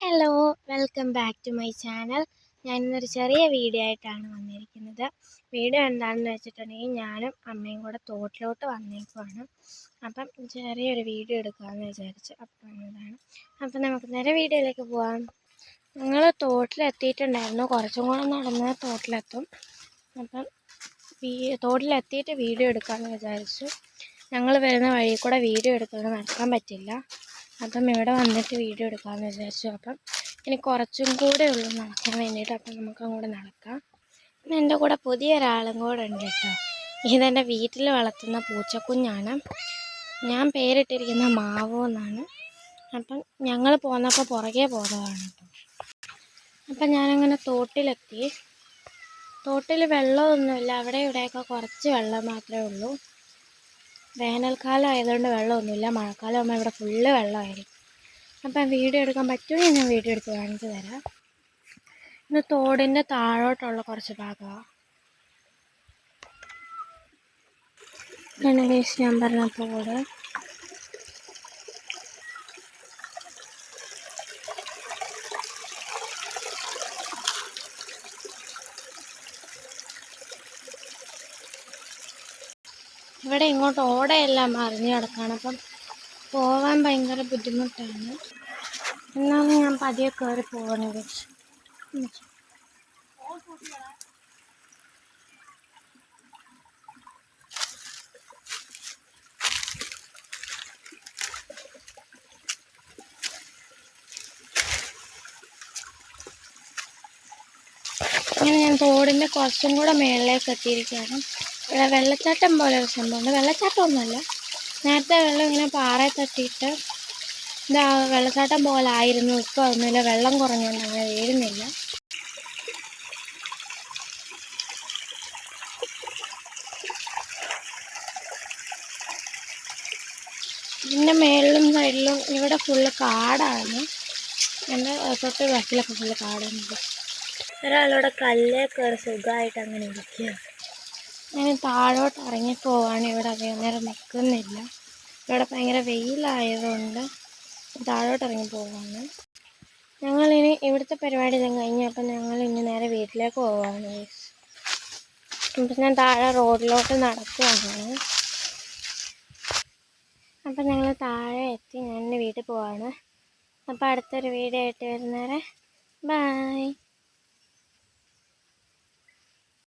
Hello, welcome back to my channel. ഞാൻ ഇന്നൊരു ചെറിയ വീഡിയോ ആയിട്ടാണ് വന്നിരിക്കുന്നത്. വീഡിയോ എന്താണെന്ന് വെച്ചിട്ടുണ്ടെങ്കിൽ ഞാനും അമ്മയും കൂടെ തോട്ടിലോട്ട് വന്നേക്കുവാണ്. അപ്പം ചെറിയൊരു വീഡിയോ എടുക്കാമെന്ന് വിചാരിച്ചു. അപ്പം എന്നതാണ്. അപ്പം നമുക്ക് നേരെ വീഡിയോയിലേക്ക് പോകാം. ഞങ്ങൾ തോട്ടിലെത്തിയിട്ടുണ്ടായിരുന്നു. കുറച്ചും കൂടെ നടന്ന് തോട്ടിലെത്തും. അപ്പം തോട്ടിലെത്തിയിട്ട് വീഡിയോ എടുക്കാമെന്ന് വിചാരിച്ചു. ഞങ്ങൾ വരുന്ന വഴി കൂടെ വീഡിയോ എടുക്കാതെ നടക്കാൻ പറ്റില്ല. അപ്പം ഇവിടെ വന്നിട്ട് വീഡിയോ എടുക്കാമെന്ന് വിചാരിച്ചു. അപ്പം ഇനി കുറച്ചും കൂടെ ഉള്ളൂ നടക്കാൻ വേണ്ടിയിട്ട്. അപ്പം നമുക്ക് അങ്ങോട്ട് നടക്കാം. എൻ്റെ കൂടെ പുതിയൊരാളും കൂടെ ഉണ്ട് കേട്ടോ. ഇതെൻ്റെ വീട്ടിൽ വളർത്തുന്ന പൂച്ചക്കുഞ്ഞാണ്. ഞാൻ പേരിട്ടിരിക്കുന്ന മാവു എന്നാണ്. അപ്പം ഞങ്ങൾ പോന്നപ്പോൾ പുറകെ പോകുന്നതാണ് കേട്ടോ. അപ്പം ഞാനങ്ങനെ തോട്ടിലെത്തി. തോട്ടിൽ വെള്ളമൊന്നുമില്ല. അവിടെ ഇവിടെയൊക്കെ കുറച്ച് വെള്ളം മാത്രമേ ഉള്ളൂ. വേനൽക്കാലം ആയതുകൊണ്ട് വെള്ളമൊന്നുമില്ല. മഴക്കാലം ആകുമ്പോൾ ഇവിടെ ഫുള്ള് വെള്ളമായിരിക്കും. അപ്പം വീഡിയോ എടുക്കാൻ പറ്റുമെങ്കിൽ ഞാൻ വീഡിയോ എടുത്ത് കാണിച്ചു തരാം. ഇന്ന് തോടിൻ്റെ താഴോട്ടുള്ള കുറച്ച് ഭാഗമാണ്. ഞാൻ പറഞ്ഞ തോട്. ഇവിടെ ഇങ്ങോട്ട് ഓടയെല്ലാം മറിഞ്ഞു കിടക്കുകയാണ്. അപ്പം പോവാൻ ഭയങ്കര ബുദ്ധിമുട്ടാണ്. എന്നാലും ഞാൻ പതിയെ കയറി പോകണത്. അങ്ങനെ ഞാൻ തോടിൻ്റെ കുറച്ചും കൂടെ മേളിലേക്ക് എത്തിയിരിക്കുകയാണ്. ഇവിടെ വെള്ളച്ചാട്ടം പോലെ ഒരു സംഭവമുണ്ട്. വെള്ളച്ചാട്ടമൊന്നുമല്ല, നേരത്തെ വെള്ളം ഇങ്ങനെ പാറയിൽ തട്ടിയിട്ട് ഇതാ വെള്ളച്ചാട്ടം പോലെ ആയിരുന്നു. ഇപ്പോൾ ഒന്നുമില്ല, വെള്ളം കുറഞ്ഞുകൊണ്ട് അങ്ങനെ വീഴുന്നില്ല. ഇതിൻ്റെ മേളിലും സൈഡിലും ഇവിടെ ഫുള്ള് കാടാണ്. എൻ്റെ തൊട്ട് ബാക്കിലൊക്കെ ഫുള്ള് കാടുണ്ട്. ഒരാളിവിടെ കല്ലേ കയറി സുഖമായിട്ട് അങ്ങനെ ഇരിക്കുക. ഞാൻ താഴോട്ട് ഇറങ്ങിപ്പോവാണ്. ഇവിടെ അധികം നേരം നിൽക്കുന്നില്ല. ഇവിടെ ഭയങ്കര വെയിലായതുകൊണ്ട് താഴോട്ട് ഇറങ്ങിപ്പോവാണ്. ഞങ്ങളിനി ഇവിടുത്തെ പരിപാടി എല്ലാം കഴിഞ്ഞു. അപ്പം ഞങ്ങൾ ഇനി നേരെ വീട്ടിലേക്ക് പോവാണ്. അപ്പം ഞാൻ താഴെ റോഡിലോട്ട് നടക്കുവാണ്. അപ്പം ഞങ്ങൾ താഴെ എത്തി. ഞാൻ എൻ്റെ വീട്ടിൽ പോവാണ്. അപ്പോൾ അടുത്തൊരു വീഡിയോ ആയിട്ട് വരുന്നവരെ ബൈ.